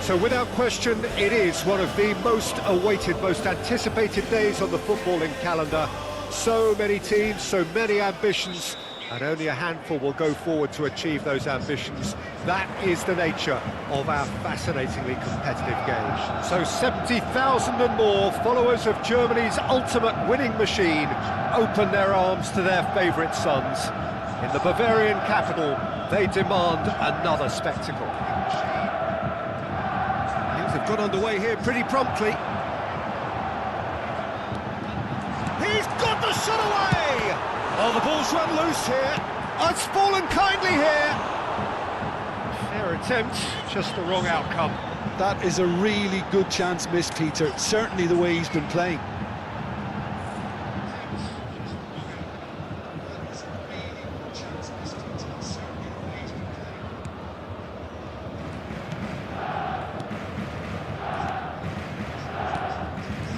So without question, it is one of the most awaited, most anticipated days on the footballing calendar. So many teams, so many ambitions, and only a handful will go forward to achieve those ambitions. That is the nature of our fascinatingly competitive game. So 70,000 and more followers of Germany's ultimate winning machine open their arms to their favourite sons. In the Bavarian capital, they demand another spectacle. Things have got underway here pretty promptly. He's got the shot away! Oh, the ball's run loose here. Oh, it's fallen kindly here. Fair attempt, just the wrong outcome. That is a really good chance missed, Peter. Certainly the way he's been playing.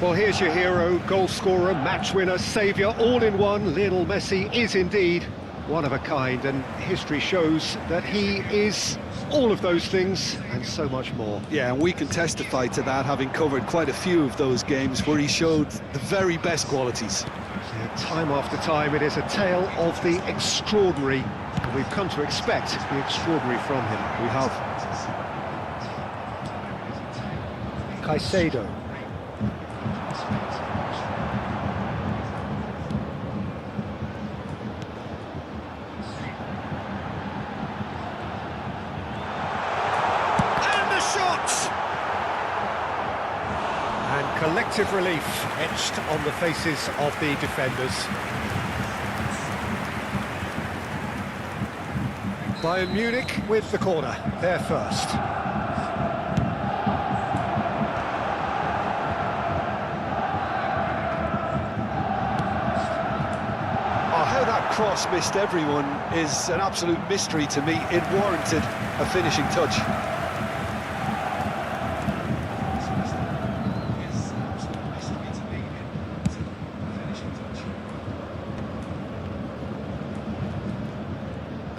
Well, here's your hero, goal scorer, match winner, saviour, all in one. Lionel Messi is indeed one of a kind, and history shows that he is all of those things and so much more. Yeah, and we can testify to that, having covered quite a few of those games where he showed the very best qualities. Yeah, time after time, it is a tale of the extraordinary, and we've come to expect the extraordinary from him. We have. Caicedo. Collective relief etched on the faces of the defenders. Bayern Munich with the corner, there first. Oh, how that cross missed everyone is an absolute mystery to me. It warranted a finishing touch.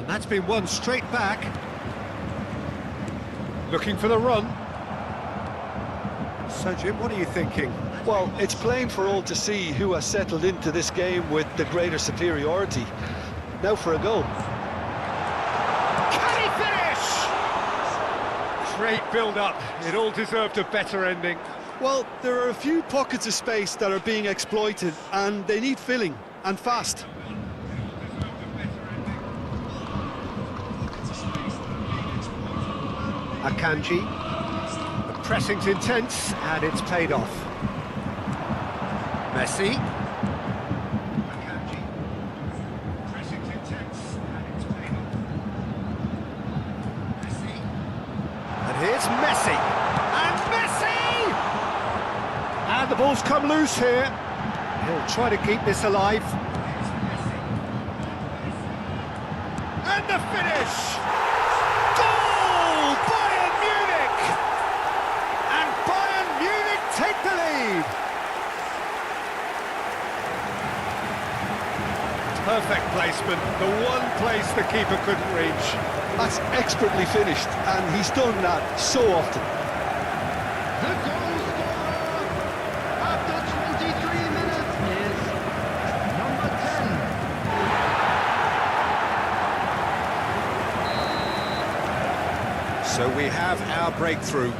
That's been won straight back. Looking for the run. So, Jim, what are you thinking? Well, it's plain for all to see who has settled into this game with the greater superiority. Now for a goal. Can he finish? Great build-up. It all deserved a better ending. Well, there are a few pockets of space that are being exploited, and they need filling, and fast. Akanji, the pressing's intense and it's paid off. Messi. Akanji, pressing's intense and it's paid off. Messi. And here's Messi. And Messi! And the ball's come loose here. He'll try to keep this alive. And the finish! Take the lead. Perfect placement, the one place the keeper couldn't reach. That's expertly finished, and he's done that so often. The goal scorer after 23 minutes is number 10. So we have our breakthrough.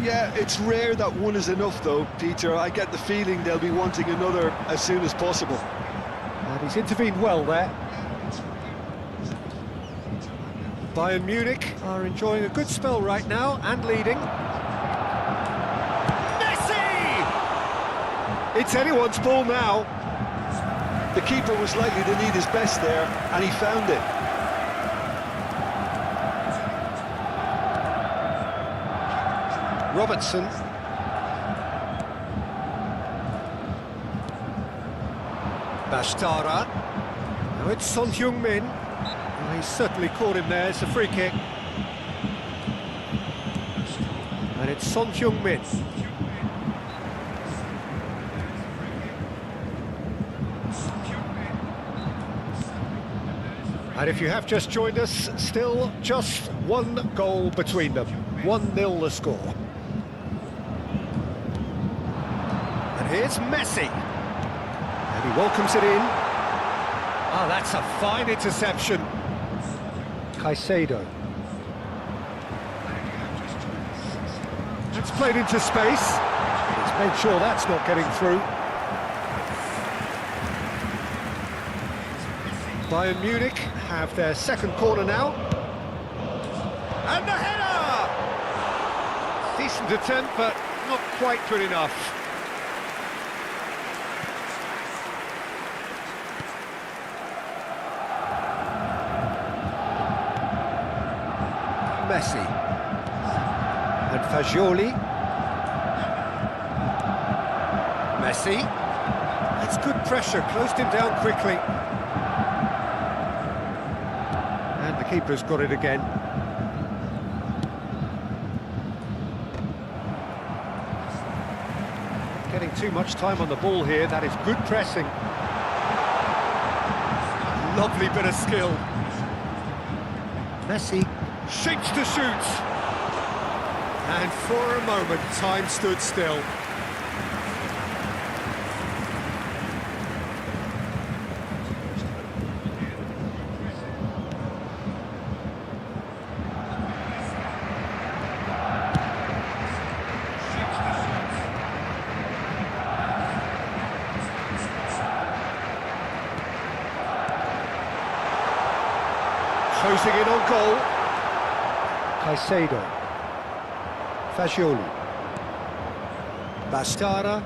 Yeah, it's rare that one is enough though, Peter. I get the feeling they'll be wanting another as soon as possible. And he's intervened well there. Bayern Munich are enjoying a good spell right now and leading. Messi! It's anyone's ball now. The keeper was likely to need his best there, and he found it. Robertson. Bashtara. Now it's Son Heung-min. Well, he's certainly caught him there. It's a free kick. And it's Son Heung-min. And if you have just joined us, still just one goal between them. 1-0 the score. And here's Messi. And he welcomes it in. Ah, that's a fine interception. Caicedo. That's played into space. He's made sure that's not getting through. Bayern Munich have their second corner now. And the header! Decent attempt, but not quite good enough. Messi. And Fagioli. Messi. That's good pressure, closed him down quickly. And the keeper's got it again. Getting too much time on the ball here, that is good pressing. Lovely bit of skill. Messi shapes to shoot. And for a moment, time stood still. Closing in on goal. Caicedo. Fagioli. Bastara.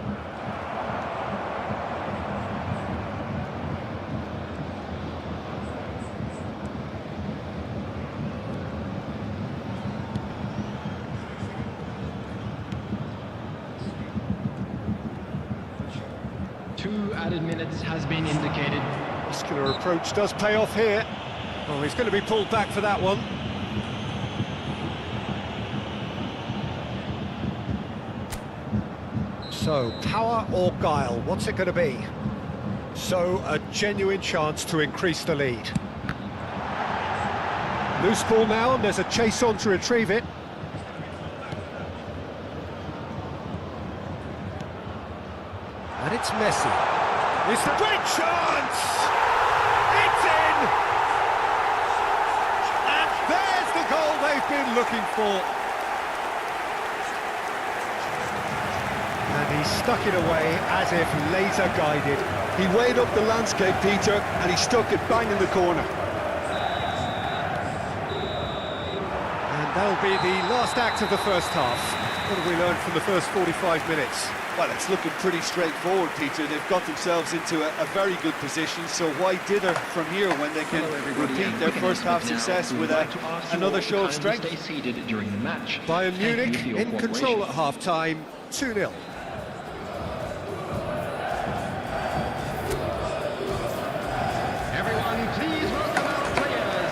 Two added minutes has been indicated. Muscular approach does pay off here. Oh, he's going to be pulled back for that one. So, power or guile, what's it going to be? So, a genuine chance to increase the lead. Loose ball now, and there's a chase on to retrieve it. And it's Messi. It's a great chance! It's in! And there's the goal they've been looking for. And he stuck it away as if laser guided. He weighed up the landscape, Peter, and he stuck it bang in the corner. And that'll be the last act of the first half. What have we learned from the first 45 minutes? Well, it's looking pretty straightforward, Peter. They've got themselves into a very good position, so why dither from here when they can repeat their first half success with another show of strength? Stay seated during the match. Bayern Munich in control at half-time, 2-0. Everyone, please welcome our players.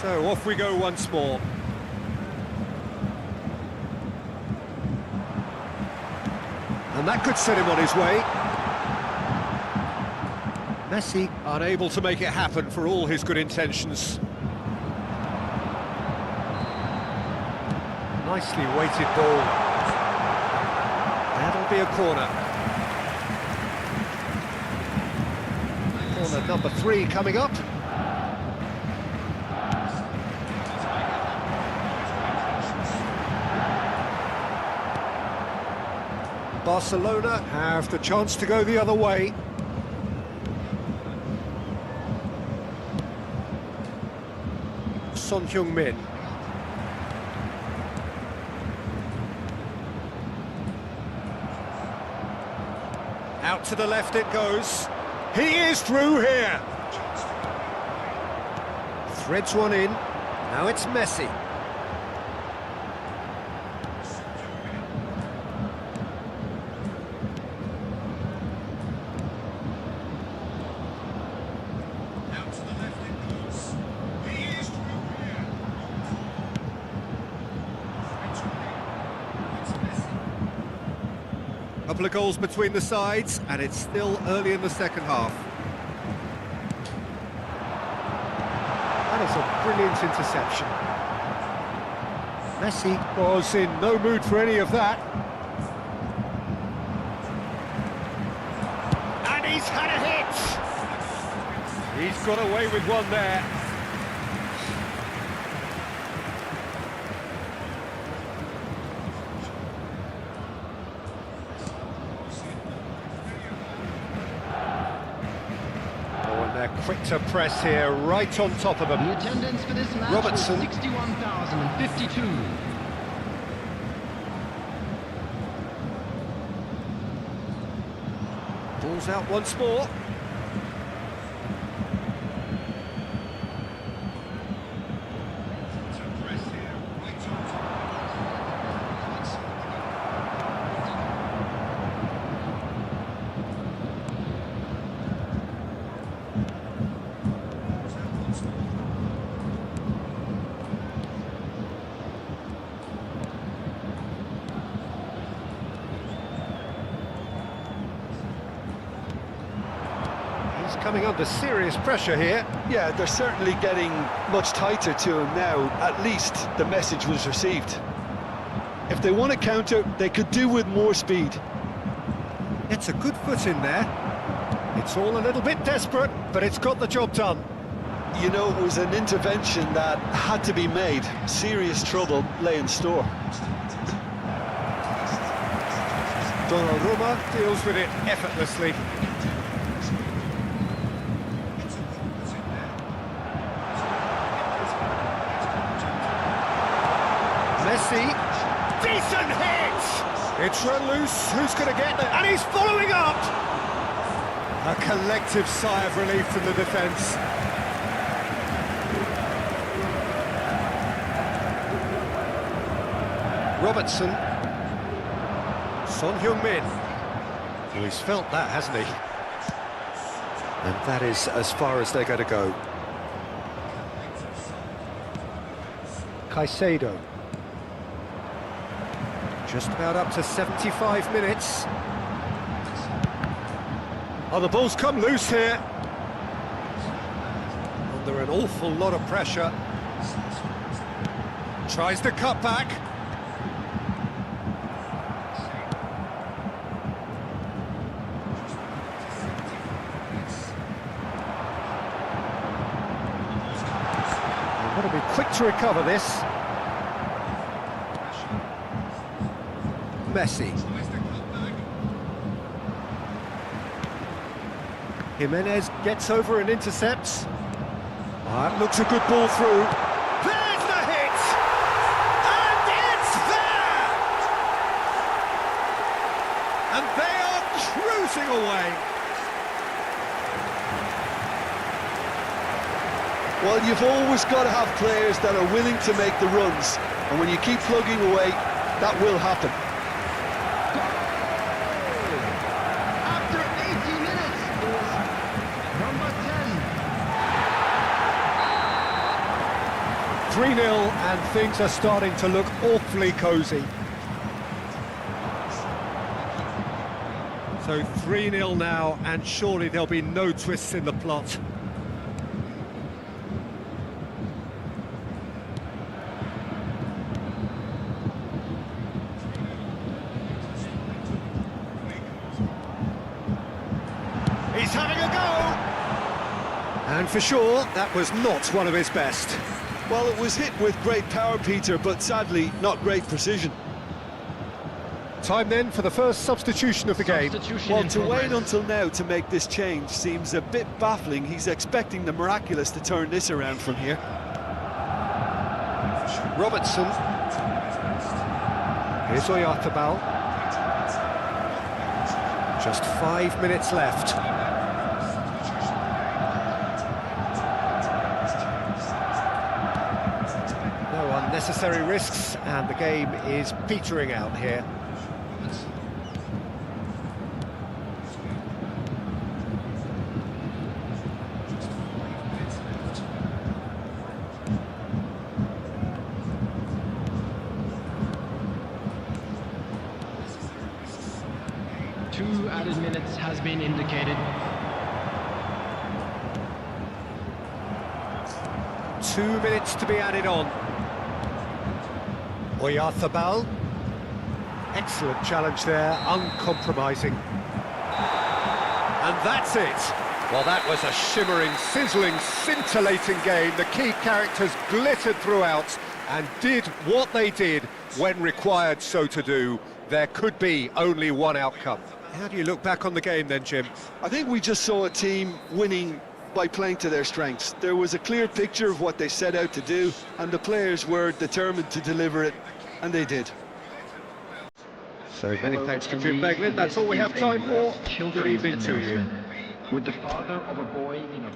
So off we go once more. And that could set him on his way. Messi unable to make it happen for all his good intentions. Nicely weighted ball. That'll be a corner. Corner number 3 coming up. Barcelona have the chance to go the other way. Son Heung-min. Out to the left it goes. He is through here. Threads one in. Now it's Messi. Couple of goals between the sides, and it's still early in the second half. That is a brilliant interception. Messi was in no mood for any of that. And he's had a hit! He's got away with one there. Quick to press here, right on top of them. The attendance for this match Robertson. was 61,052. Ball's out once more. Coming under serious pressure here. Yeah, they're certainly getting much tighter to him now. At least the message was received. If they want to counter, they could do with more speed. It's a good foot in there. It's all a little bit desperate, but it's got the job done. You know, it was an intervention that had to be made. Serious trouble lay in store. Donnarumma deals with it effortlessly. Messi, decent hit! It's run loose, who's going to get there? And he's following up! A collective sigh of relief from the defence. Robertson. Son Heung-min. Well, he's felt that, hasn't he? And that is as far as they're going to go. Caicedo. Just about up to 75 minutes. Oh, the ball's come loose here. Under an awful lot of pressure. Tries to cut back. They've got to be quick to recover this. Messi. Jimenez gets over and intercepts. That looks a good ball through. There's the hit! And it's there! And they are cruising away. Well, you've always got to have players that are willing to make the runs. And when you keep plugging away, that will happen. After 80 minutes is number 10. 3-0 and things are starting to look awfully cosy. So 3-0 now, and surely there'll be no twists in the plot. He's having a go! And for sure, that was not one of his best. Well, it was hit with great power, Peter, but sadly, not great precision. Time then for the first substitution of the game. Substitution Well, in to wait progress. until now to make this change seems a bit baffling. He's expecting the miraculous to turn this around from here. Robertson. Here's Oyarzabal. Just 5 minutes left. No unnecessary risks, and the game is petering out here. 2 added minutes has been indicated. 2 minutes to be added on. Oyarzabal. Excellent challenge there, uncompromising. And that's it. Well, that was a shimmering, sizzling, scintillating game. The key characters glittered throughout and did what they did when required so to do. There could be only one outcome. How do you look back on the game then, Jim? I think we just saw a team winning by playing to their strengths. There was a clear picture of what they set out to do, and the players were determined to deliver it, and they did. So many thanks to Jim Beglin. That's all we have time for. Good evening to you. With the father of a boy in a...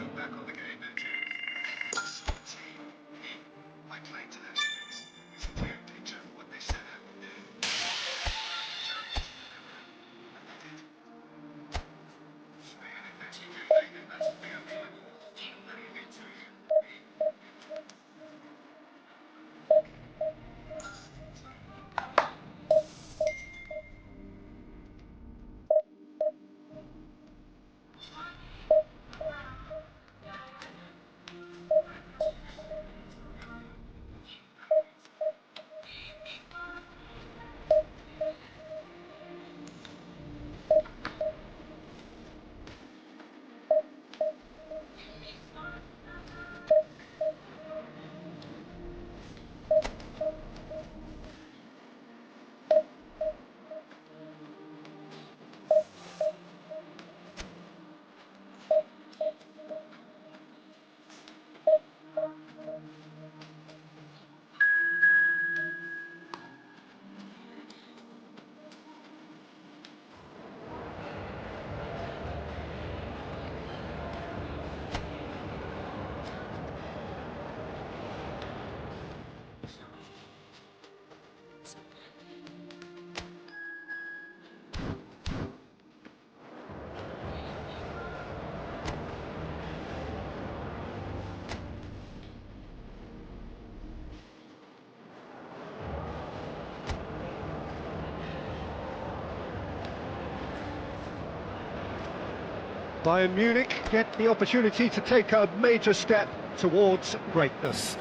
Bayern Munich get the opportunity to take a major step towards greatness.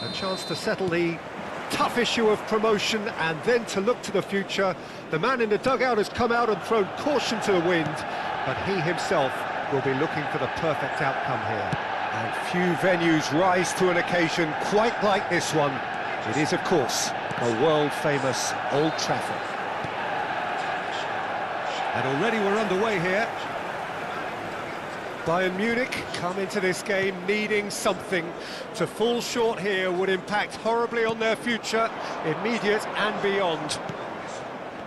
A chance to settle the tough issue of promotion and then to look to the future. The man in the dugout has come out and thrown caution to the wind, but he himself will be looking for the perfect outcome here. And few venues rise to an occasion quite like this one. It is, of course, the world-famous Old Trafford. And already we're underway here. Bayern Munich come into this game needing something. To fall short here would impact horribly on their future, immediate and beyond.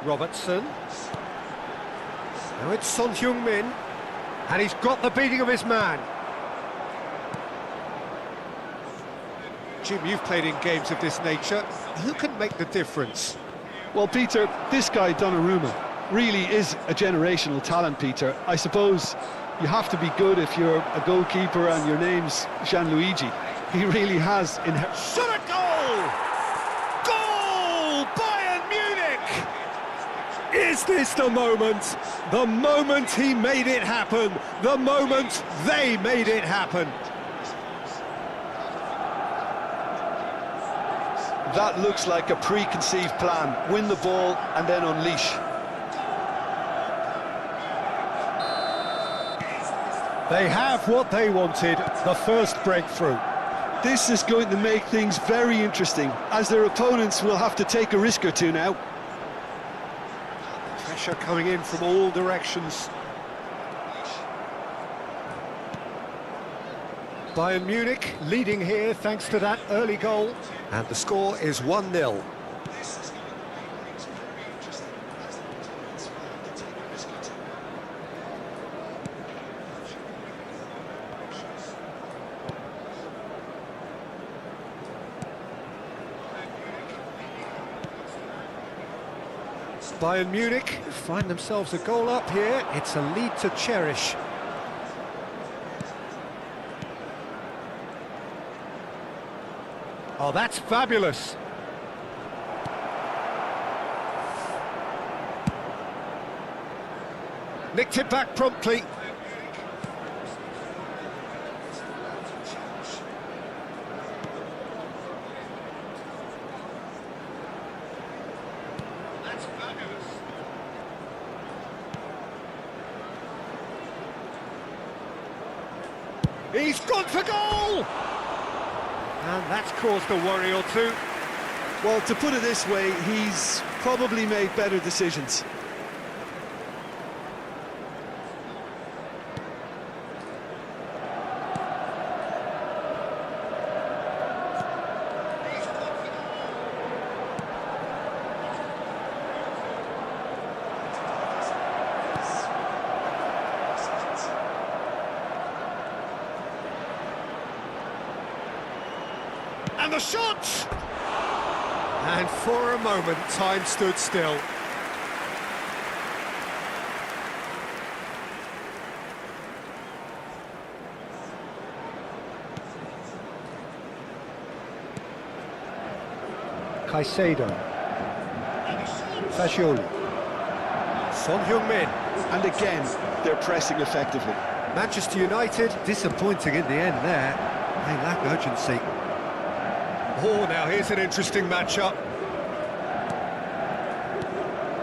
Robertson. Now it's Son Heung-min, and he's got the beating of his man. Jim, you've played in games of this nature. Who can make the difference? Well, Peter, this guy, Donnarumma, really is a generational talent, Peter. I suppose you have to be good if you're a goalkeeper and your name's Gianluigi. He really has Shot at goal! Goal! Bayern Munich! Is this the moment? The moment he made it happen. The moment they made it happen. That looks like a preconceived plan. Win the ball and then unleash. They have what they wanted, the first breakthrough. This is going to make things very interesting, as their opponents will have to take a risk or two now. Pressure coming in from all directions. Bayern Munich leading here thanks to that early goal. And the score is 1-0. Bayern Munich find themselves a goal up here. It's a lead to cherish. Oh, that's fabulous. Nicked it back promptly. He's gone for goal! And that's caused a worry or two. Well, to put it this way, he's probably made better decisions. And the shot! And for a moment, time stood still. Caicedo. Fagioli. Son Heung-min. And again, they're pressing effectively. Manchester United, disappointing in the end there. They lack urgency. Oh, now here's an interesting matchup.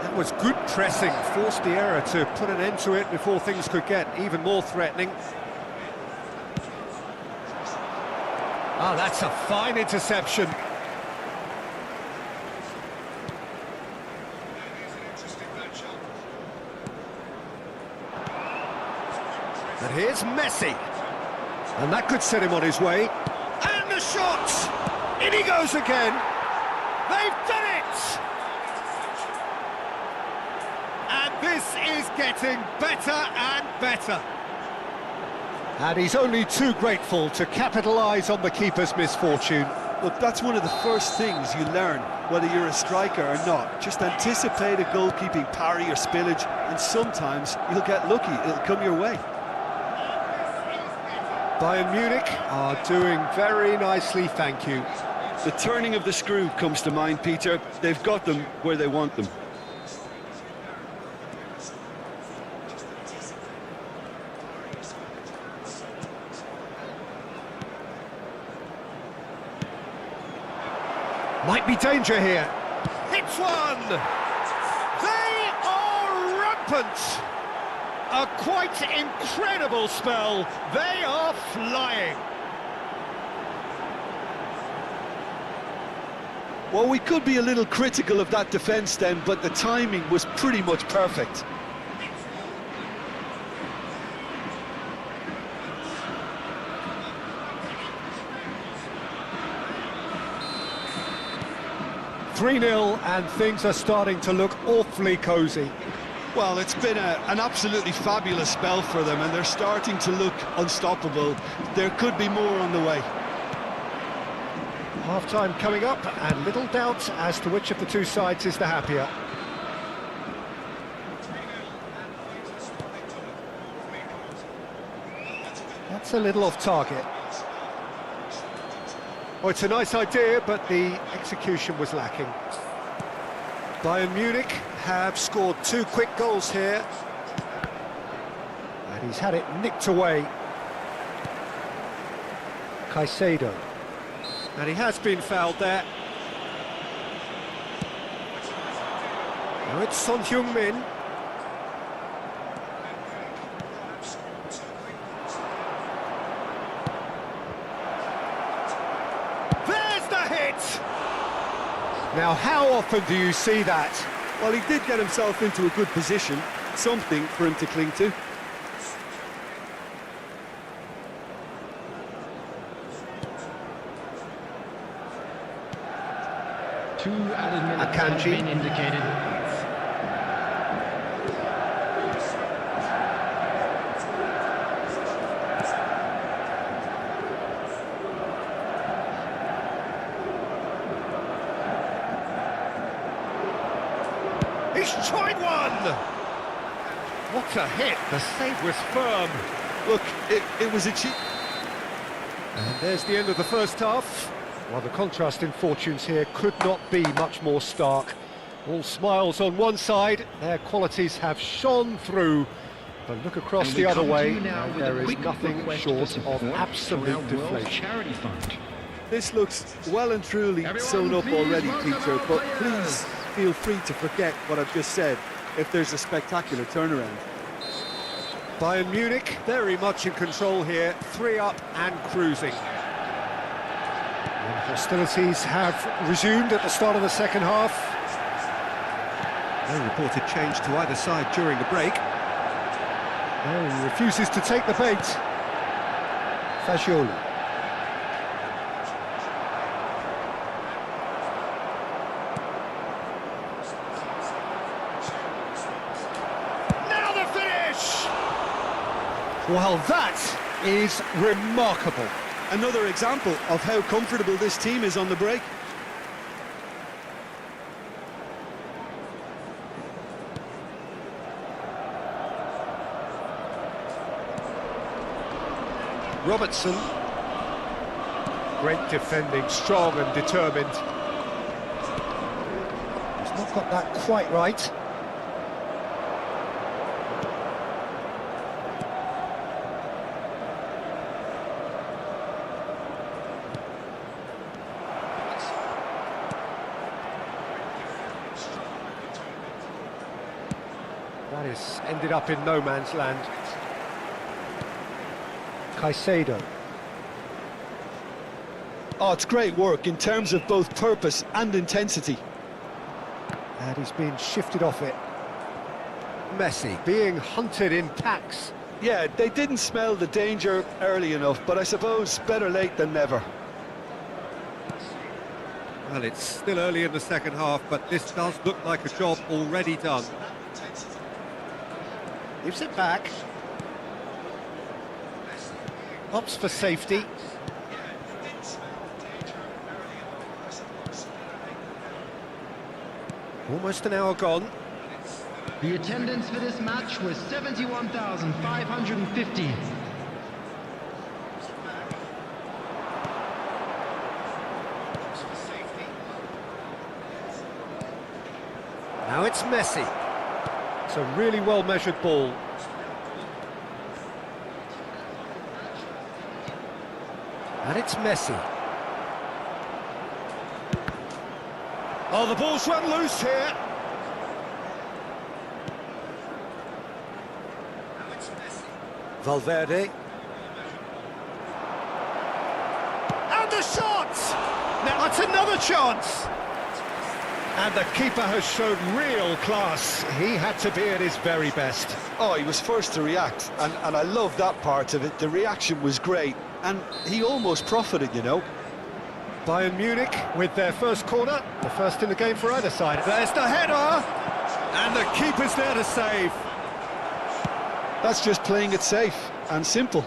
That was good pressing, forced the error to put an end to it before things could get even more threatening. Ah, that's a fine interception. And here's Messi. And that could set him on his way. And the shot! In he goes again. They've done it! And this is getting better and better. And he's only too grateful to capitalise on the keeper's misfortune. Look, that's one of the first things you learn, whether you're a striker or not. Just anticipate a goalkeeping parry or spillage, and sometimes you'll get lucky, it'll come your way. Bayern Munich are doing very nicely, thank you. The turning of the screw comes to mind, Peter. They've got them where they want them. Might be danger here. Hits one! They are rampant! A quite incredible spell. They are flying. Well, we could be a little critical of that defence then, but the timing was pretty much perfect. "3-0 and things are starting to look awfully cosy. Well, it's been an absolutely fabulous spell for them, and they're starting to look unstoppable. There could be more on the way. Half-time coming up, and little doubt as to which of the two sides is the happier. That's a little off target. Oh, it's a nice idea, but the execution was lacking. Bayern Munich have scored 2 quick goals here. And he's had it nicked away. Caicedo. And he has been fouled there. Now it's Son Heung-min. There's the hit! Now, how often do you see that? Well, he did get himself into a good position, something for him to cling to. Two added minutes have Akanji. been indicated. He's tried one! What a hit! The save was firm. Look, it was a cheap... And there's the end of the first half. Well, the contrast in fortunes here could not be much more stark. All smiles on one side, their qualities have shone through But look across And the we other come to way, you now and with there a is quick nothing request short for of support for absolute our World deflation. Charity Fund. This looks well and truly Everyone, sewn up please already, welcome Peter, our but players. please feel free to forget what I've just said if there's a spectacular turnaround. Bayern Munich very much in control here, 3 up and cruising. And hostilities have resumed at the start of the second half. No reported change to either side during the break. No, he refuses to take the bait. Fagioli. Now the finish! Well, that is remarkable. Another example of how comfortable this team is on the break. Robertson. Great defending, strong and determined. He's not got that quite right. That is ended up in no man's land. Caicedo. Oh, it's great work in terms of both purpose and intensity. And he's been shifted off it. Messi being hunted in packs. Yeah, they didn't smell the danger early enough, but I suppose better late than never. Well, it's still early in the second half, but this does look like a job already done. Gives it back. Opts for safety. Almost an hour gone. The attendance for this match was 71,550. Now it's Messi. It's a really well-measured ball. And it's Messi. Oh, the ball's run loose here. Valverde. And the shot! Now that's another chance. And the keeper has shown real class. He had to be at his very best. Oh, he was first to react, and I love that part of it. The reaction was great, and he almost profited, you know. Bayern Munich with their first corner, the first in the game for either side. There's the header, and the keeper's there to save. That's just playing it safe and simple.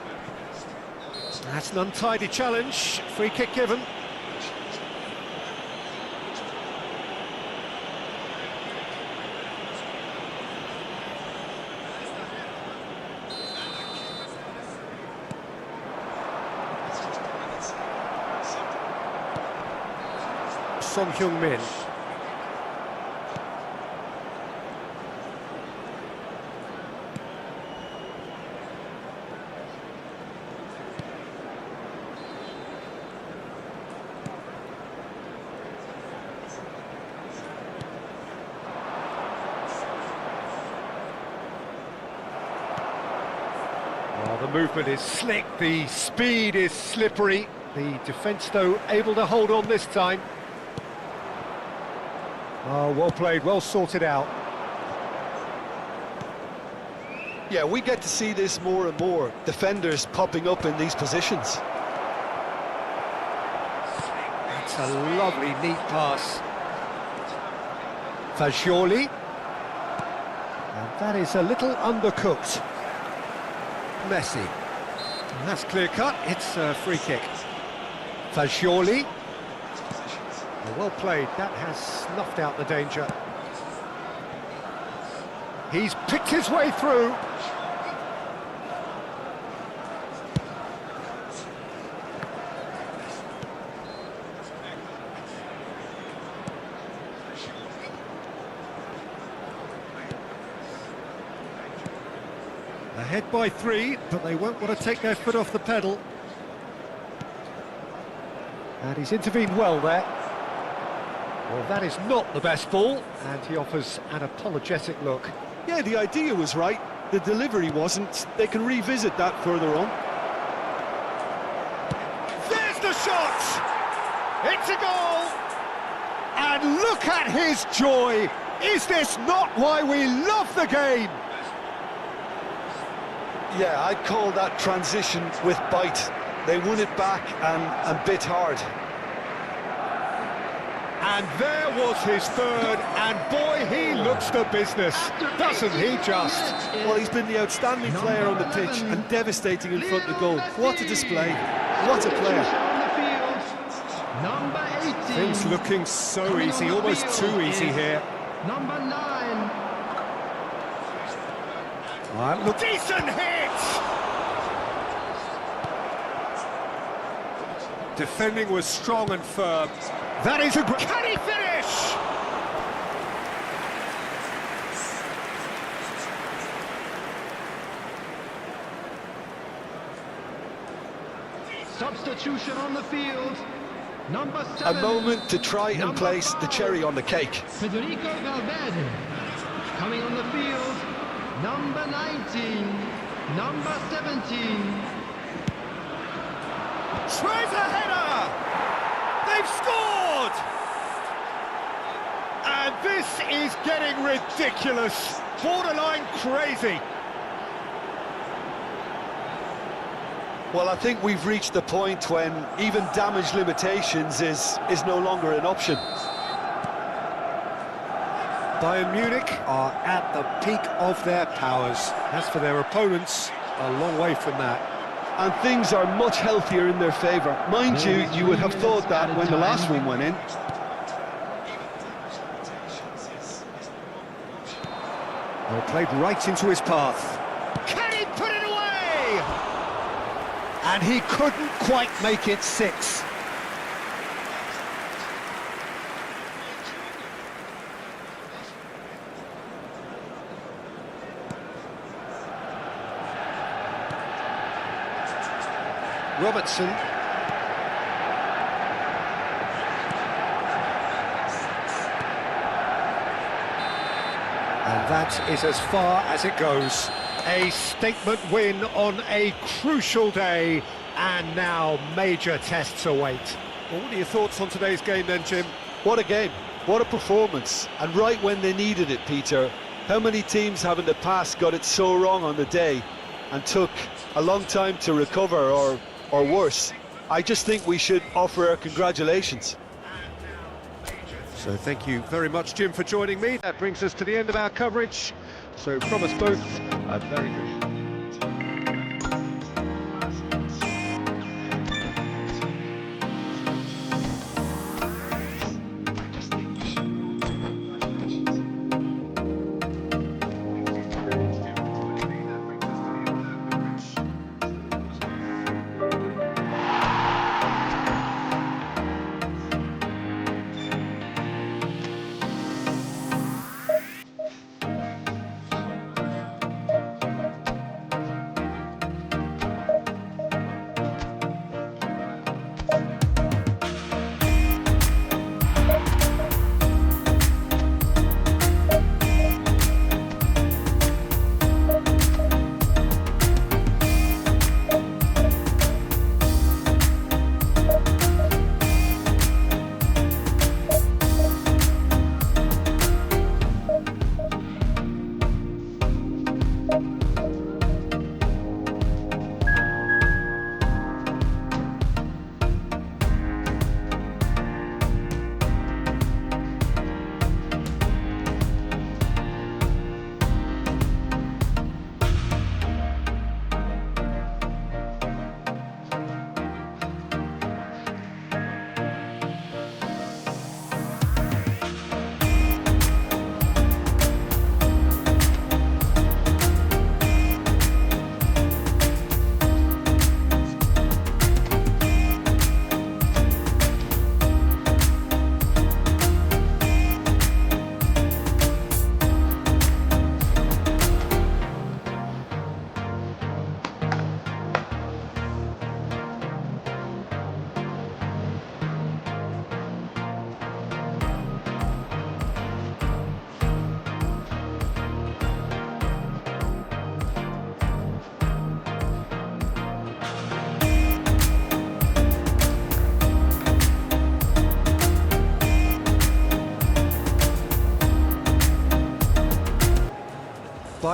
That's an untidy challenge. Free kick given. Son Heung-min. Well, the movement is slick, the speed is slippery. The defence, though, able to hold on this time. Oh, well played, well sorted out. Yeah, we get to see this more and more. Defenders popping up in these positions. That's a lovely, neat pass. Fagioli. And that is a little undercooked. Messi. And that's clear-cut, it's a free kick. Fagioli. Well played, that has snuffed out the danger. He's picked his way through. Ahead by 3, but they won't want to take their foot off the pedal. And he's intervened well there. Well, that is not the best ball, and he offers an apologetic look. Yeah, the idea was right, the delivery wasn't. They can revisit that further on. There's the shot! It's a goal! And look at his joy! Is this not why we love the game? Yeah, I'd call that transition with bite. They won it back and bit hard. And there was his third, and boy, he looks the business, doesn't he just? Well, he's been the outstanding player on the pitch and devastating in front of the goal. What a display, what a player. Number 18. Things looking so easy, almost too easy here. Number 9. Look, decent hit! Defending was strong and firm. That is a great... Can he finish? Substitution on the field. Number 7. A moment to try and place the cherry on the cake. Federico Valverde. Coming on the field. Number 19. Number 17. Tries a header! They've scored! And this is getting ridiculous. Borderline crazy. Well, I think we've reached the point when even damage limitations is no longer an option. Bayern Munich are at the peak of their powers. As for their opponents, a long way from that. And things are much healthier in their favour. Mind you, you would have thought that when the last one went in. Well, played right into his path. Can he put it away? And he couldn't quite make it 6. Robertson. And that is as far as it goes. A statement win on a crucial day, and now major tests await. Well, what are your thoughts on today's game then, Jim? What a game, what a performance, and right when they needed it, Peter. How many teams have in the past got it so wrong on the day and took a long time to recover, or worse? I just think we should offer our congratulations. So thank you very much, Jim, for joining me. That brings us to the end of our coverage. So from us both, a very good...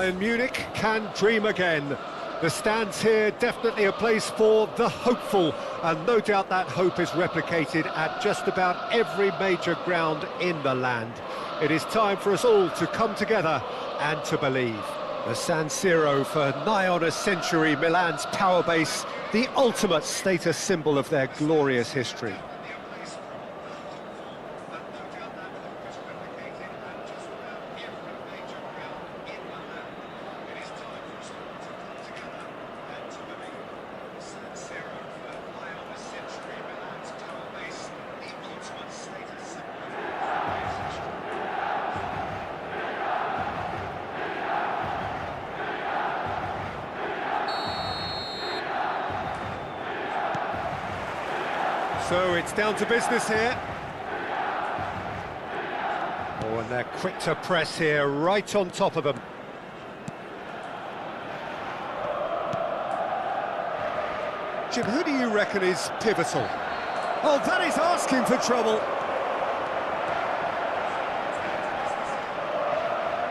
Bayern Munich can dream again. The stands here definitely a place for the hopeful, and no doubt that hope is replicated at just about every major ground in the land. It is time for us all to come together and to believe. The San Siro, for nigh on a century, Milan's power base, the ultimate status symbol of their glorious history. So it's down to business here. Oh, and they're quick to press here, right on top of them. Jim, who do you reckon is pivotal? Oh, that is asking for trouble.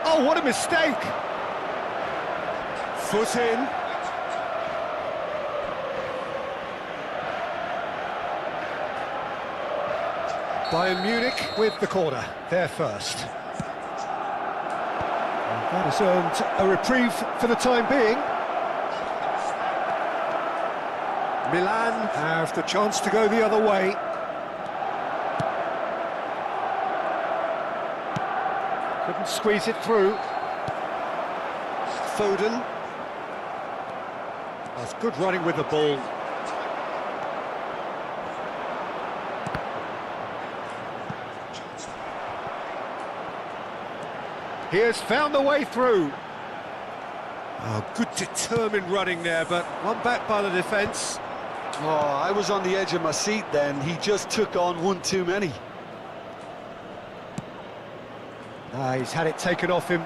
Oh, what a mistake! Foot in. Bayern Munich with the corner, there first. And that has earned a reprieve for the time being. Milan have the chance to go the other way. Couldn't squeeze it through. Foden. That's good running with the ball. He has found the way through. Oh, good determined running there, but one back by the defence. Oh, I was on the edge of my seat then. He just took on one too many. He's had it taken off him.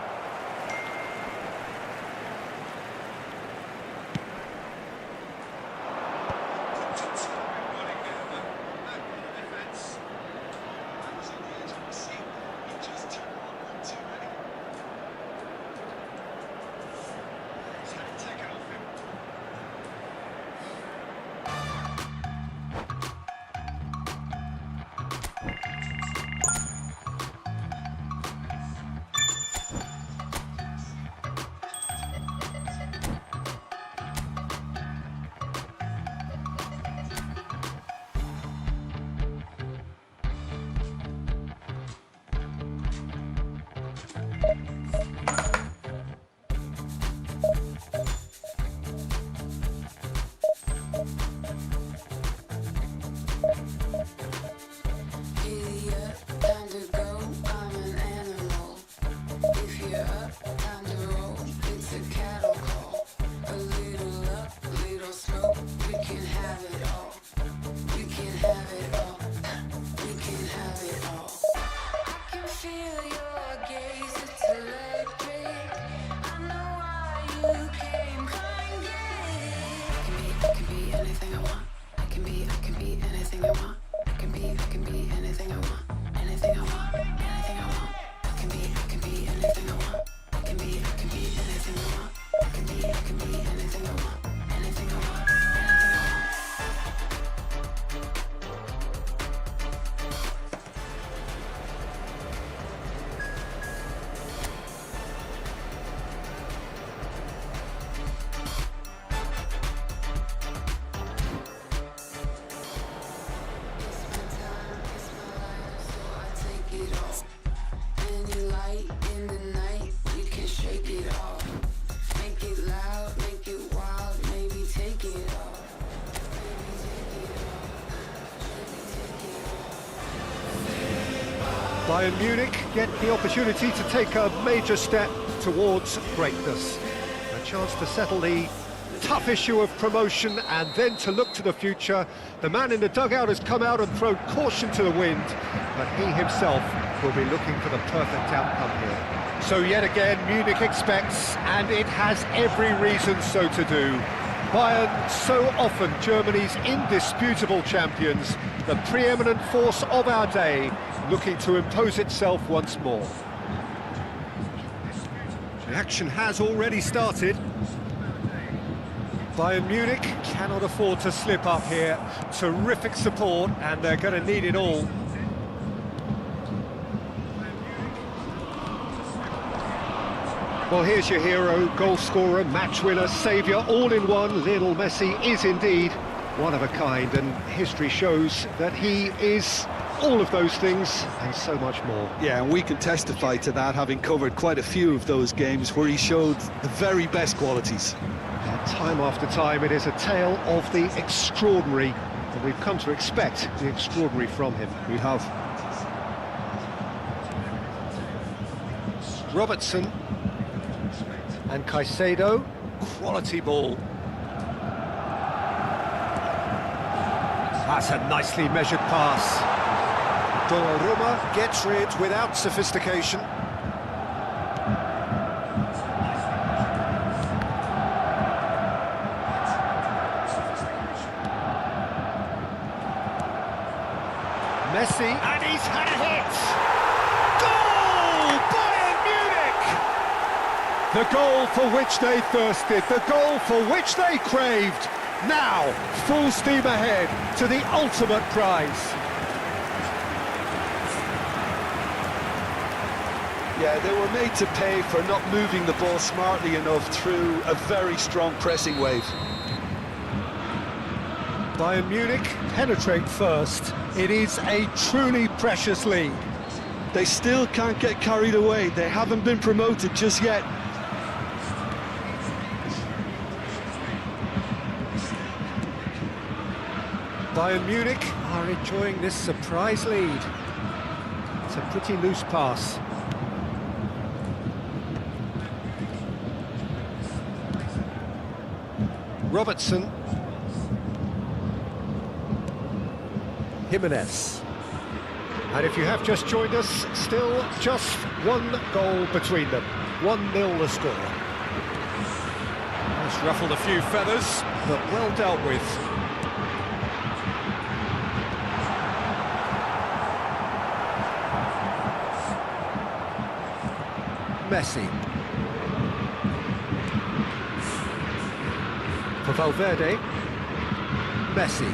Bayern Munich get the opportunity to take a major step towards greatness. A chance to settle the tough issue of promotion and then to look to the future. The man in the dugout has come out and thrown caution to the wind, but he himself will be looking for the perfect outcome here. So yet again, Munich expects, and it has every reason so to do. Bayern, so often Germany's indisputable champions, the preeminent force of our day, looking to impose itself once more. The action has already started. Bayern Munich cannot afford to slip up here. Terrific support, and they're going to need it all. Well, here's your hero, goal scorer, match winner, saviour, all in one. Lionel Messi is indeed one of a kind, and history shows that he is all of those things and so much more. Yeah, and we can testify to that, having covered quite a few of those games where he showed the very best qualities. And time after time, it is a tale of the extraordinary, and we've come to expect the extraordinary from him. We have. Robertson and Caicedo, quality ball. That's a nicely measured pass. Donnarumma gets rid without sophistication. Messi, and he's had a hit! Goal! Bayern Munich! The goal for which they thirsted, the goal for which they craved. Now, full steam ahead to the ultimate prize. Yeah, they were made to pay for not moving the ball smartly enough through a very strong pressing wave. Bayern Munich penetrate first. It is a truly precious lead. They still can't get carried away. They haven't been promoted just yet. Bayern Munich are enjoying this surprise lead. It's a pretty loose pass. Robertson. Jimenez. And if you have just joined us, still just one goal between them. 1-0 the score. That's ruffled a few feathers, but well dealt with. Messi. For Valverde. Messi.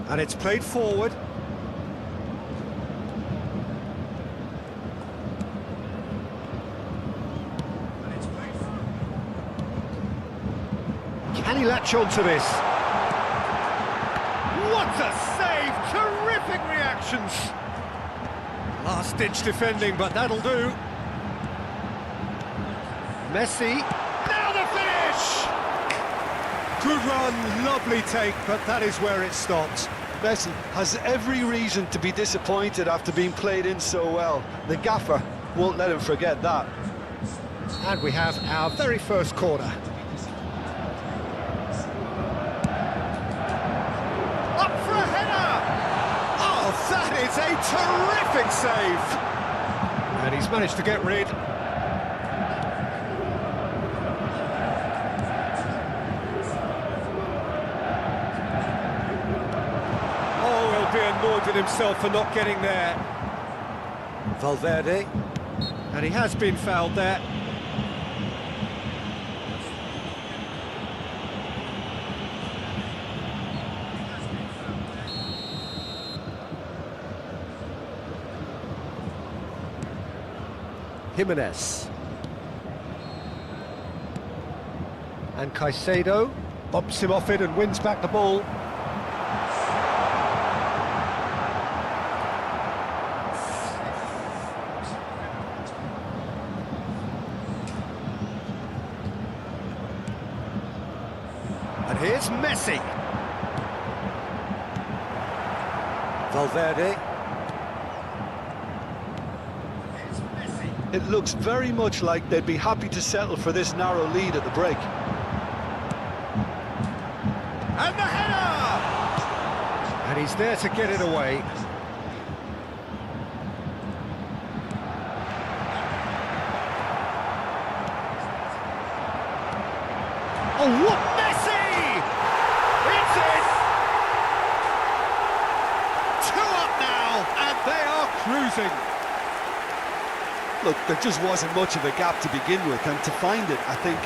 And it's played forward. Can he latch on to this? What a save! Terrific reactions! Last-ditch defending, but that'll do. Messi. Now the finish! Good run, lovely take, but that is where it stopped. Messi has every reason to be disappointed after being played in so well. The gaffer won't let him forget that. And we have our very first corner. Up for a header! Oh, that is a terrific save! And he's managed to get rid. Oh, he'll be annoyed with himself for not getting there. Valverde. And he has been fouled there. Jimenez. And Caicedo bumps him off it and wins back the ball. And here's Messi. Valverde. It looks very much like they'd be happy to settle for this narrow lead at the break. And the header! And he's there to get it away. Oh, what Messi! It's in! 2 up now, and they are cruising. Look, there just wasn't much of a gap to begin with, and to find it, I think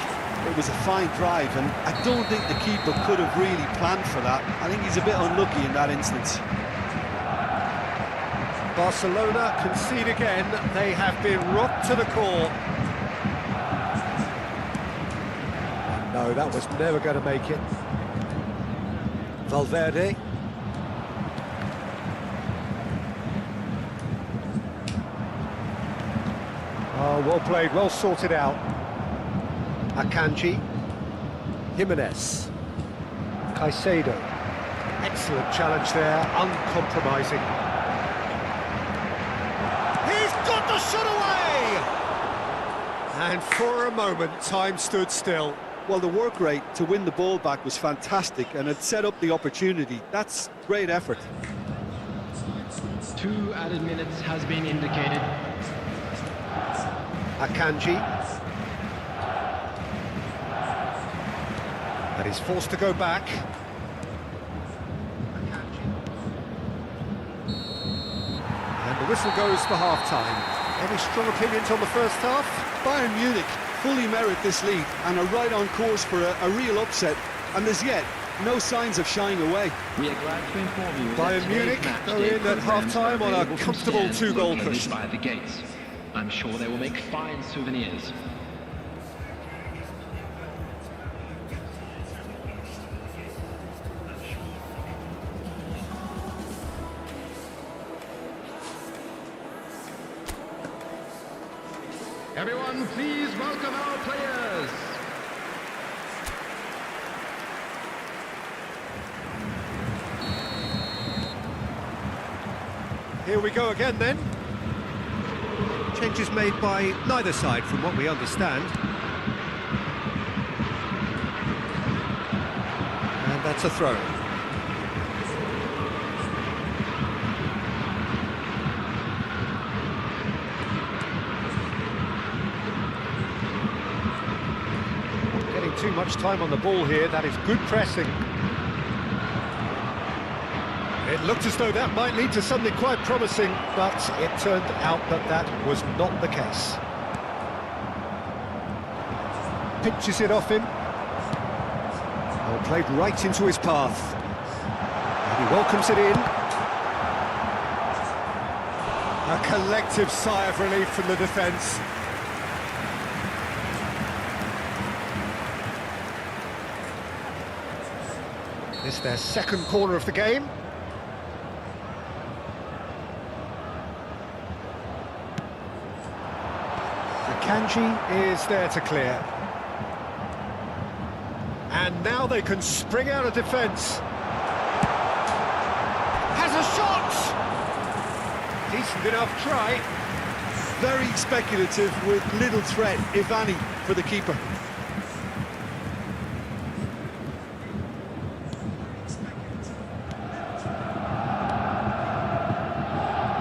it was a fine drive, and I don't think the keeper could have really planned for that. I think he's a bit unlucky in that instance. Barcelona concede again. They have been rocked to the core. No, that was never going to make it. Valverde. Oh, well played, well sorted out. Akanji. Jimenez. Caicedo. Excellent challenge there, uncompromising. He's got the shot away! And for a moment, time stood still. Well, the work rate to win the ball back was fantastic, and it set up the opportunity. That's great effort. 2 added minutes has been indicated. Akanji. And he's forced to go back. And the whistle goes for half-time. Any strong opinions on the first half? Bayern Munich fully merit this lead and are right on course for a real upset, and as yet, no signs of shying away. We are glad to inform you Bayern that Munich today's go match day in at half-time on a available from comfortable stands 2-goal located cushion. by the gates. I'm sure they will make fine souvenirs. Everyone, please welcome our players. Here we go again then. Changes made by neither side from what we understand. And that's a throw. Getting too much time on the ball here, that is good pressing. It looked as though that might lead to something quite promising, but it turned out that that was not the case. Pinches it off him. Oh, played right into his path. And he welcomes it in. A collective sigh of relief from the defence. This is their second corner of the game. Akanji is there to clear. And now they can spring out of defence. Has a shot! Decent enough try. Very speculative with little threat, if any, for the keeper.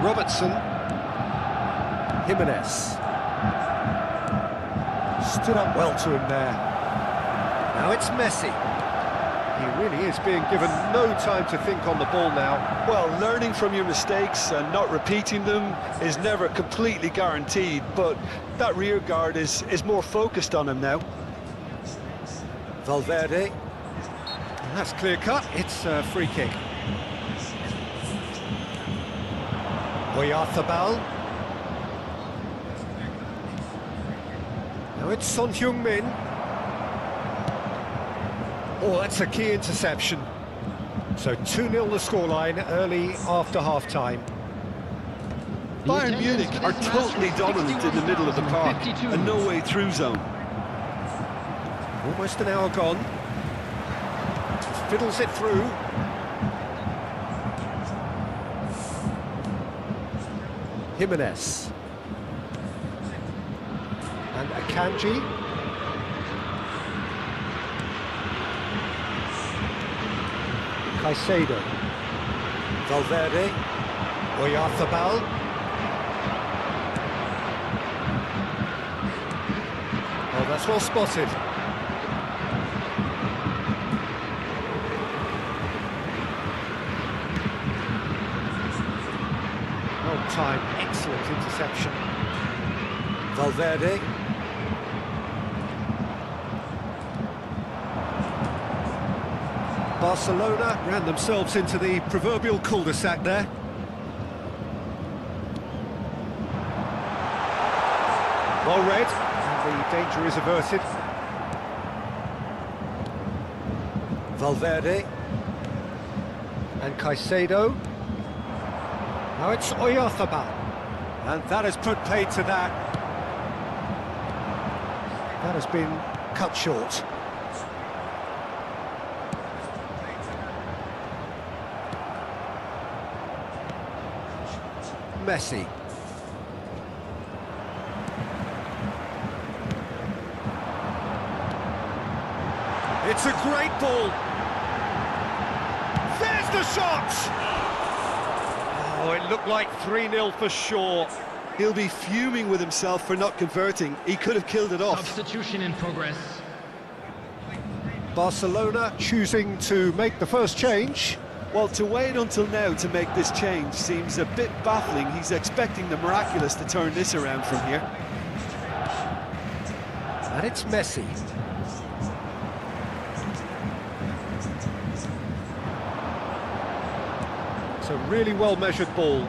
Robertson. Jimenez. Stood up well to him there. Now it's Messi. He really is being given no time to think on the ball now. Well, learning from your mistakes and not repeating them is never completely guaranteed, but that rear guard is more focused on him now. Valverde. And that's clear cut. It's a free kick. Oyarzabal. Now it's Son Heung-min. Oh, that's a key interception. So 2-0 the scoreline early after half-time. Bayern Munich are totally dominant in the middle of the park, a no-way through zone. Almost an hour gone. Fiddles it through. Jimenez. And Akanji. Caicedo. Valverde. Oyarzabal. Oh, that's well spotted. time. Excellent interception. Valverde. Barcelona ran themselves into the proverbial cul-de-sac there. Well read, and the danger is averted. Valverde. And Caicedo. Now it's Oyarzabal. And that has put paid to that. That has been cut short. Messi. It's a great ball. There's the shot! Oh, it looked like 3-0 for sure. He'll be fuming with himself for not converting. He could have killed it off. Substitution in progress. Barcelona choosing to make the first change. Well, to wait until now to make this change seems a bit baffling. He's expecting the miraculous to turn this around from here. And it's Messi. It's a really well-measured ball.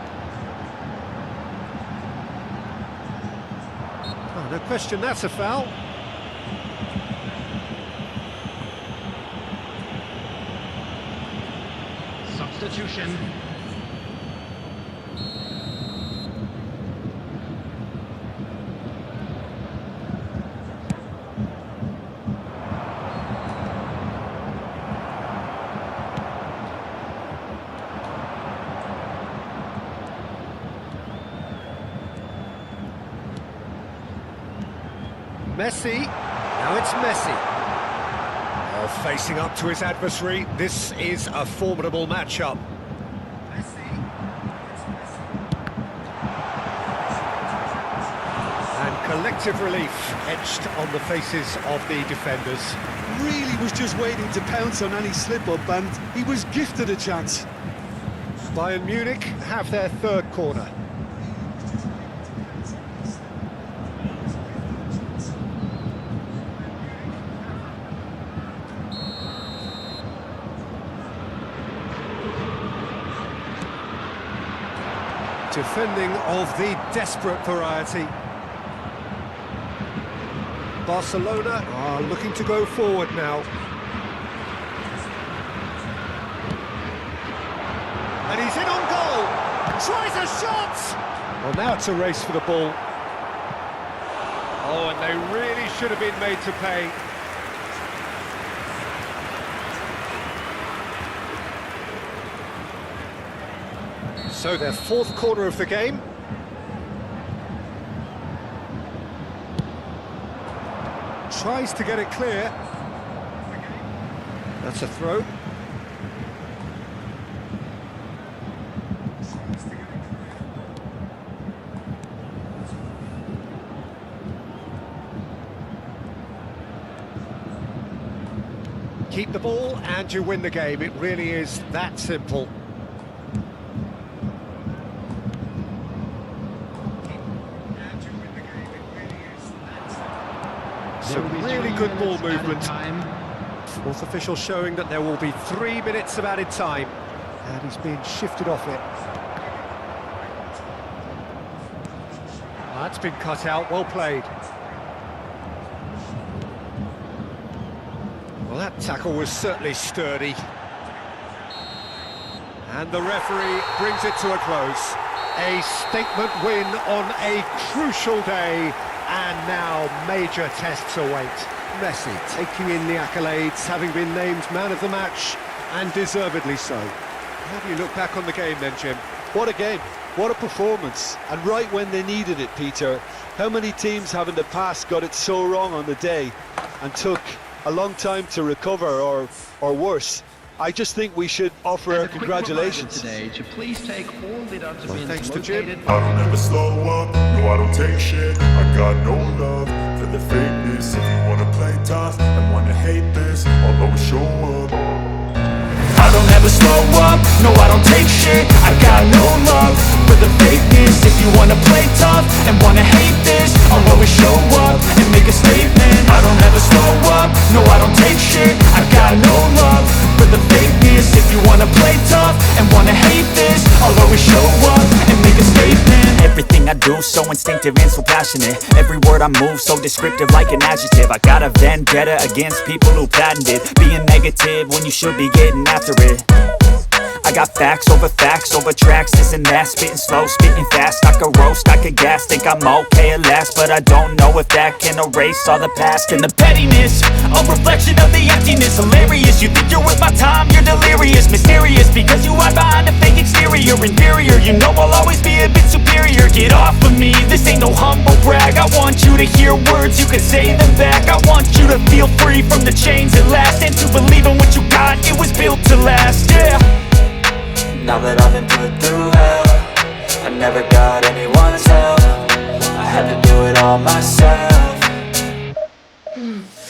Oh, no question, that's a foul. Substitution. Messi. Now it's Messi. Oh, facing up to his adversary. This is a formidable matchup. And collective relief etched on the faces of the defenders. Really was just waiting to pounce on any slip-up, and he was gifted a chance. Bayern Munich have their third corner. Defending of the desperate variety. Barcelona are looking to go forward now. And he's in on goal! Tries a shot! Well, now it's a race for the ball. Oh, and they really should have been made to pay. So their fourth corner of the game. Tries to get it clear. That's a throw. Keep the ball and you win the game. It really is that simple. Some really good ball movement. Fourth official showing that there will be 3 minutes of added time. And he's being shifted off it. That's been cut out, well played. Well, that tackle was certainly sturdy. And the referee brings it to a close. A statement win on a crucial day. And now major tests await. Messi taking in the accolades, having been named man of the match, and deservedly so. How do you look back on the game then, Jim? What a game, what a performance, and right when they needed it, Peter. How many teams have in the past got it so wrong on the day and took a long time to recover, or worse? I just think we should offer congratulations today to please take all the thanks to Jim. I don't ever slow up, no I don't take shit. I got no love for the fakeness. If you wanna play tough and wanna hate this, I'll always show up. I don't ever slow up, no I don't take shit. I got no love for for the fakeness. If you wanna play tough and wanna hate this, I'll always show up and make a statement. I don't ever slow up, no I don't take shit. I got no love for the fakeness. If you wanna play tough and wanna hate this, I'll always show up and make a statement. Everything I do so instinctive and so passionate. Every word I move so descriptive like an adjective. I got a vendetta against people who patented being negative when you should be getting after it. I got facts over tracks, this and that. Spitting slow, spitting fast, I could roast, I could gas. Think I'm okay at last, but I don't know if that can erase all the past. And the pettiness, a reflection of the emptiness. Hilarious, you think you're worth my time, you're delirious. Mysterious, because you hide behind a fake exterior. Inferior, you know I'll always be a bit superior. Get off of me, this ain't no humble brag. I want you to hear words, you can say them back. I want you to feel free from the chains at last, and to believe in what you got, it was built to last, yeah. Now that I've been put through hell, I never got anyone's help. I had to do it all myself.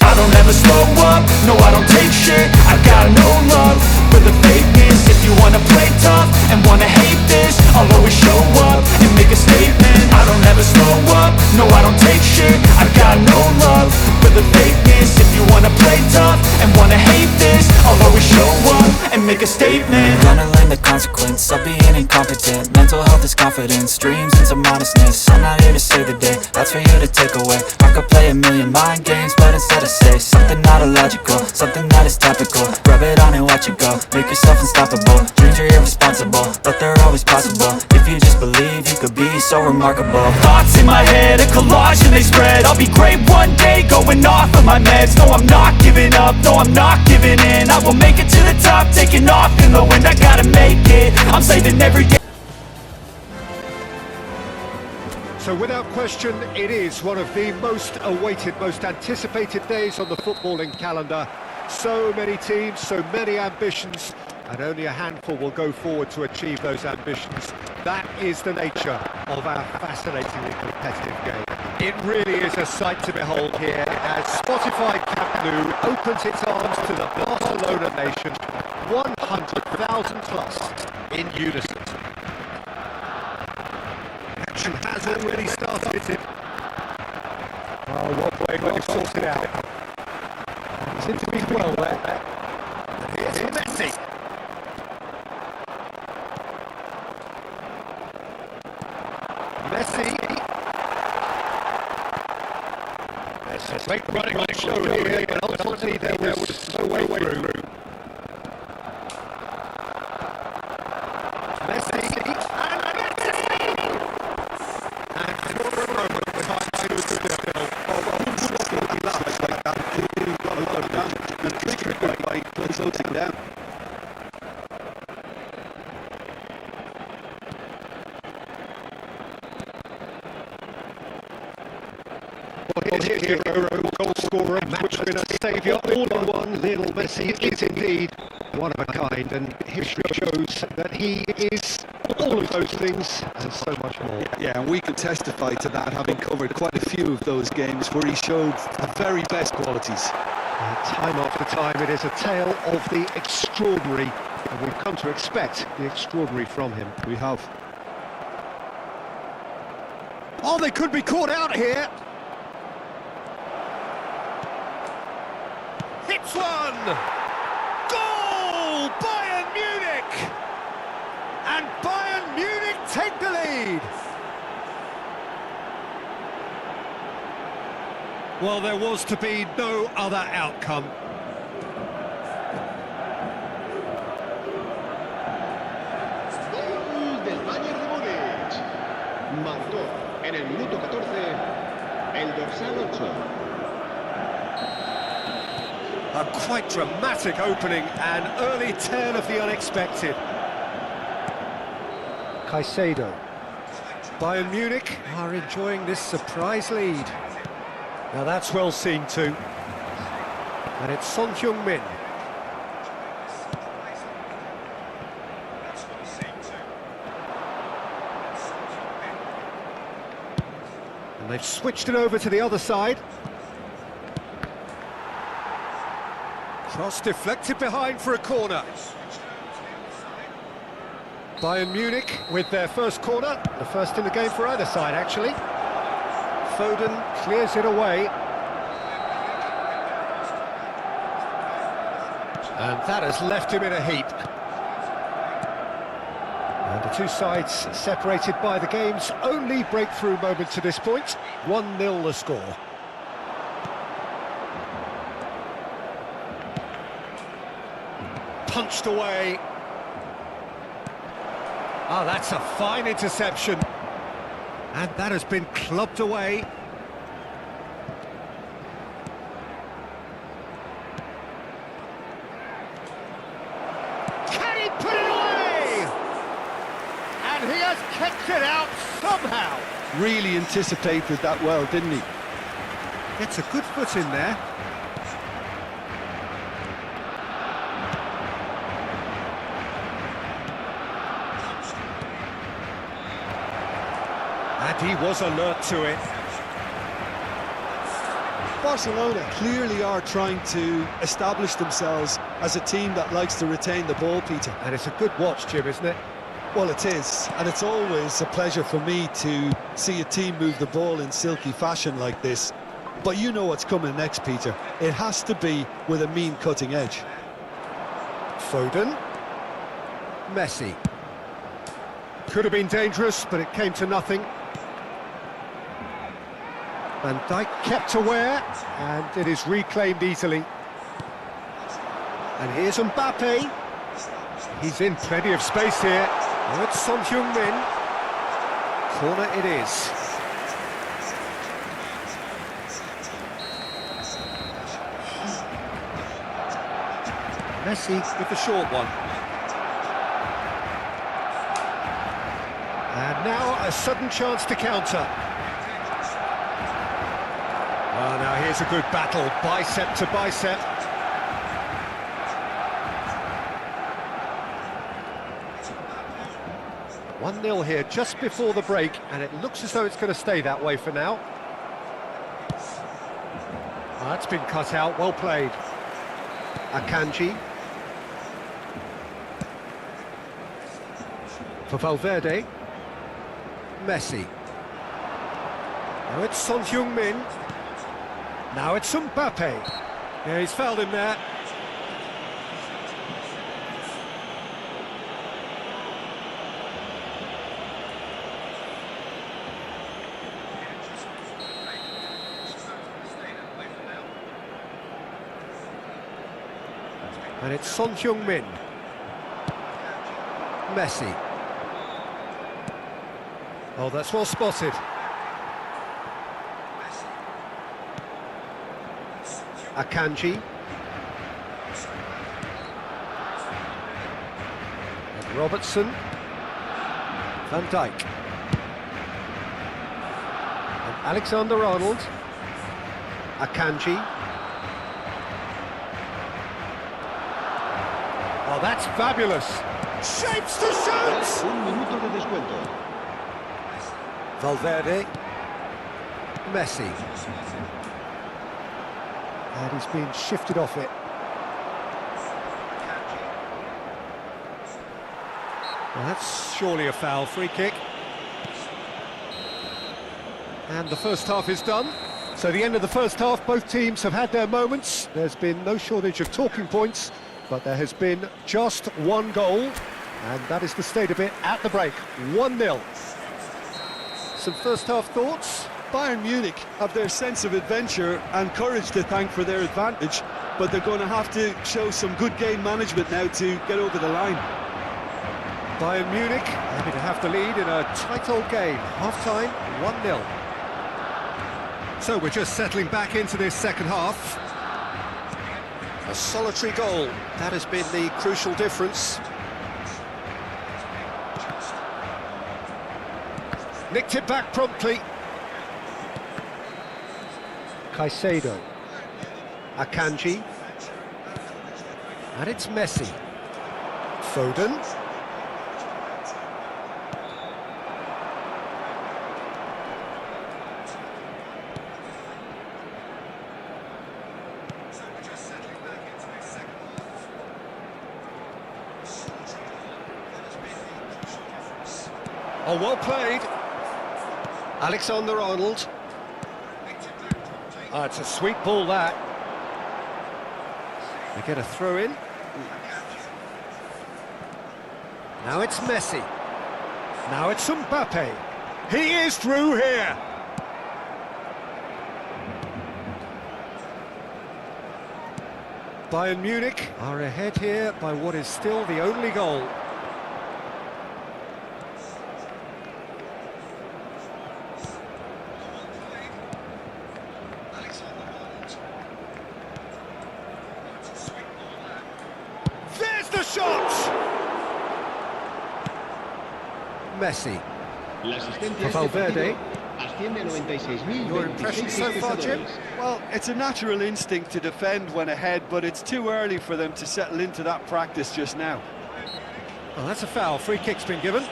I don't ever slow up, no I don't take shit. I got no love for the fakeness. If you wanna play tough and wanna hate this, I'll always show up and make a statement. I don't ever slow up, no I don't take shit. I got no love for the fakeness. If you wanna play tough and wanna hate this, I'll always show up and make a statement. Gonna learn the consequence of being incompetent. Mental health is confidence, dreams into modestness. I'm not here to save the day, that's for you to take away. I could play a million mind games, but instead I say something not illogical, something that is topical. Rub it on and watch it go, make yourself unstoppable. Dreams are irresponsible, but they're always possible. If you just believe, you could be so remarkable. Thoughts in my head, a collage and they spread. I'll be great one day, going off of my meds. No, I'm not giving up, no, I'm not giving in. I will make it to the top, taking off in the wind. I gotta make it, I'm saving every day. So without question, it is one of the most awaited, most anticipated days on the footballing calendar. So many teams, so many ambitions, and only a handful will go forward to achieve those ambitions. That is the nature of our fascinatingly competitive game. It really is a sight to behold here as Spotify Camp Nou opens its arms to the Barcelona nation, 100,000 plus in unison. Action has already started. Oh, what play got sorted out. Seems to be well there. And here's Messi. There's a great running on show here, but ultimately there was no way through. Messi, and for a moment, the time stood still. Oh, well, he loves like that. He got a lot of damage. The trigger by closing down. His hero, goal scorer, match winner, saviour, all in one. Lionel Messi is indeed one of a kind, and history shows that he is all of those things and so much more. Yeah, and we can testify to that, having covered quite a few of those games where he showed the very best qualities. Time after time, it is a tale of the extraordinary, and we've come to expect the extraordinary from him. We have. Oh, they could be caught out here. Hits one! Goal! Bayern Munich! And Bayern Munich take the lead! Well, there was to be no other outcome. Gol del Bayern de Múnich. Marcó en el minuto 14 el dorsal 8. A quite dramatic opening, an early tale of the unexpected. Caicedo. Bayern Munich are enjoying this surprise lead. Now that's well seen too. And it's Son Heung-min. And they've switched it over to the other side. Cross deflected behind for a corner. Bayern Munich with their first corner, the first in the game for either side, actually. Foden clears it away. And that has left him in a heap. And the two sides separated by the game's only breakthrough moment to this point. 1-0 the score. Punched away. Oh, that's a fine interception. And that has been clubbed away. Can he put it away? And he has kept it out somehow. Really anticipated that well, didn't he? Gets a good foot in there. And he was alert to it. Barcelona clearly are trying to establish themselves as a team that likes to retain the ball, Peter. And it's a good watch, Jim, isn't it? Well, it is, and it's always a pleasure for me to see a team move the ball in silky fashion like this. But you know what's coming next, Peter. It has to be with a mean cutting edge. Foden. Messi. Could have been dangerous, but it came to nothing. Van Dijk kept aware, and it is reclaimed easily. And here's Mbappe. He's in plenty of space here. Oh, it's Son Heung-min. Corner it is. Messi with the short one. And now a sudden chance to counter. Oh, now here's a good battle, bicep to bicep. One 1-0 here just before the break, and it looks as though it's going to stay that way for now. Oh, that's been cut out, well played. Akanji. For Valverde. Messi. Now it's Son Heung-min. Now it's Mbappe. Yeah, he's fouled him there. And it's Son Heung-min. Messi. Oh, that's well spotted. Akanji. And Robertson. Van Dijk. And Alexander-Arnold. Akanji. Oh, that's fabulous. Shapes to shoot! Un minuto de descuento. Valverde. Messi. And he's been shifted off it. Well, that's surely a foul. Free kick. And the first half is done. So the end of the first half, both teams have had their moments. There's been no shortage of talking points, but there has been just one goal, and that is the state of it at the break. 1-0. Some first half thoughts? Bayern Munich have their sense of adventure and courage to thank for their advantage, but they're going to have to show some good game management now to get over the line. Bayern Munich happy to have the lead in a title game. Half-time, 1-0. So we're just settling back into this second half. A solitary goal, that has been the crucial difference. Nicked it back promptly. Caicedo. Akanji. And it's Messi. Foden. Oh, well played. Alexander-Arnold. Ah, it's a sweet ball, that. They get a throw in. Now it's Messi. Now it's Mbappe. He is through here. Bayern Munich are ahead here by what is still the only goal. There's the shot! Messi. La asistencia For Valverde. asciende a 96.000. Your impression so far, Jim? Well, it's a natural instinct to defend when ahead, but it's too early for them to settle into that practice just now. Well, that's a foul. Free kick's been given.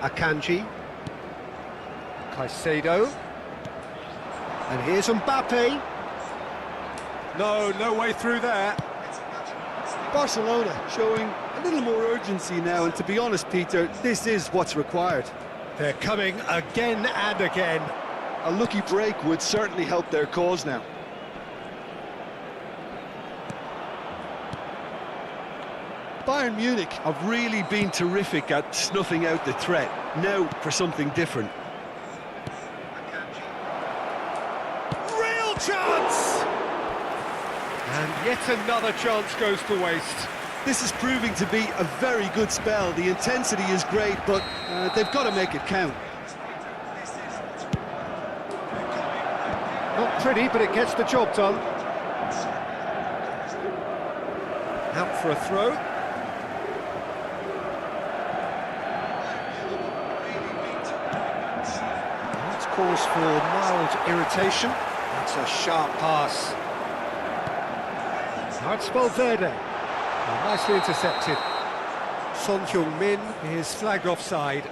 Akanji. Caicedo. And here's Mbappe. No way through there. Barcelona showing a little more urgency now, and to be honest, Peter, this is what's required. They're coming again and again. A lucky break would certainly help their cause now. Bayern Munich have really been terrific at snuffing out the threat. Now for something different. Real chance! And yet another chance goes to waste. This is proving to be a very good spell. The intensity is great, but they've got to make it count. Not pretty, but it gets the job done. Out for a throw. That's cause for mild irritation. That's a sharp pass. Now it's Valverde. Nicely intercepted. Son Heung-min is flagged offside.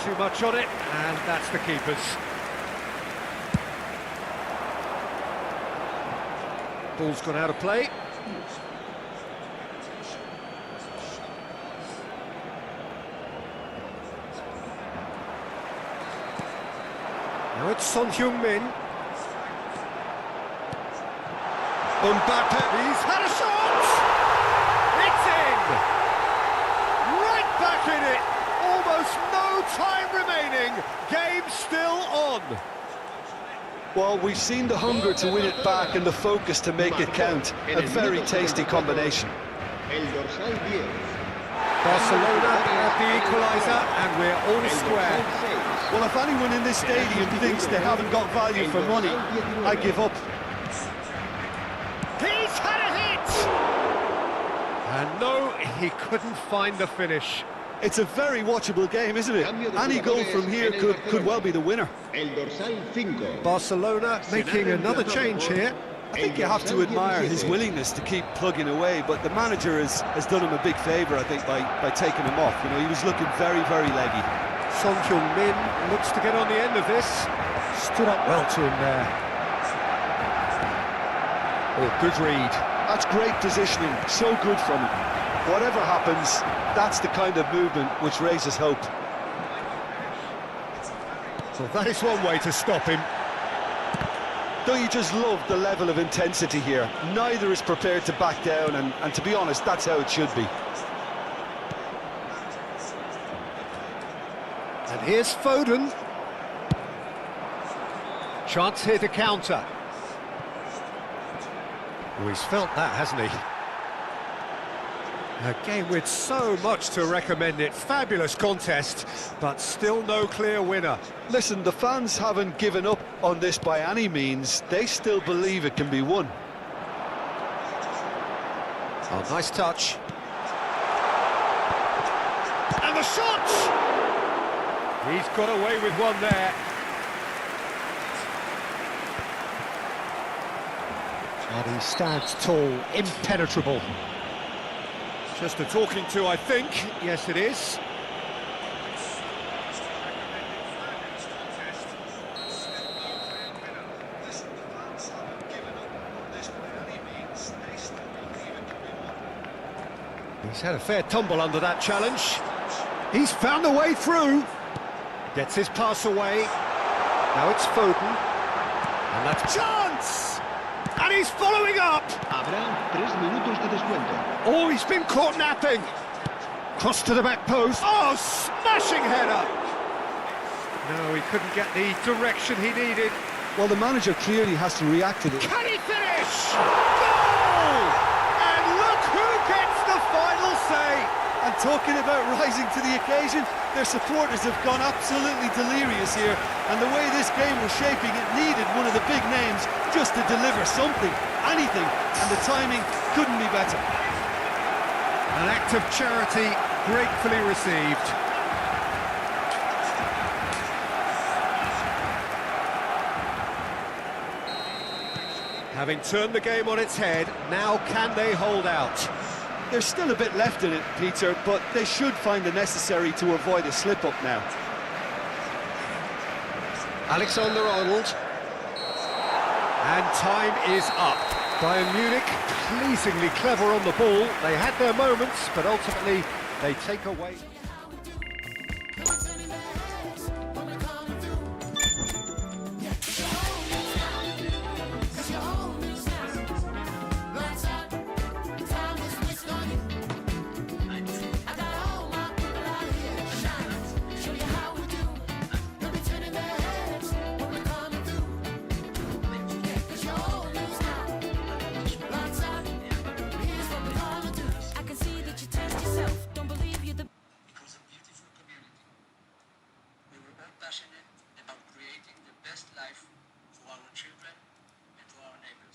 Too much on it, and that's the keeper's. Ball's gone out of play. Now it's Son Heung-min. Mbappe, he's had a shot! It's in! Right back in it! Almost no time remaining. Game still on. Well, we've seen the hunger to win it back and the focus to make it count. A very tasty combination. El dorsal 10. Barcelona at the equaliser, and we're all square. Well, if anyone in this stadium thinks they haven't got value for money, I give up. He's had a hit! And no, he couldn't find the finish. It's a very watchable game, isn't it? Any goal from here could well be the winner. El dorsal 5. Barcelona making another change here. I think you have to admire his willingness to keep plugging away, but the manager has done him a big favour, I think, by taking him off. You know, he was looking very, very leggy. Son Heung-min looks to get on the end of this. Stood up well to him there. Oh, good read. That's great positioning, so good from him. Whatever happens, that's the kind of movement which raises hope. So that is one way to stop him. Don't you just love the level of intensity here? Neither is prepared to back down, and to be honest, that's how it should be. And here's Foden. Chance here to counter. Oh, he's felt that, hasn't he? A game with so much to recommend it. Fabulous contest, but still no clear winner. Listen, the fans haven't given up on this by any means. They still believe it can be won. Oh, nice touch. And the shot! He's got away with one there. And he stands tall, impenetrable. Just a talking to, I think. Yes, it is. He's had a fair tumble under that challenge. He's found a way through. Gets his pass away. Now it's Foden. And that's chance! And he's following up! Habrá 3 minutos de descuento. Oh, he's been caught napping. Cross to the back post. Oh, smashing header! No, he couldn't get the direction he needed. Well, the manager clearly has to react to this. Can he finish? Goal! And look who gets the final say! And talking about rising to the occasion, their supporters have gone absolutely delirious here. And the way this game was shaping, it needed one of the big names just to deliver something, anything. And the timing couldn't be better. An act of charity gratefully received. Having turned the game on its head, now can they hold out? There's still a bit left in it, Peter, but they should find the necessary to avoid a slip-up now. Alexander-Arnold. And time is up. Bayern Munich, pleasingly clever on the ball. They had their moments, but ultimately they take away. Passionate about creating the best life for our children and for our neighbors.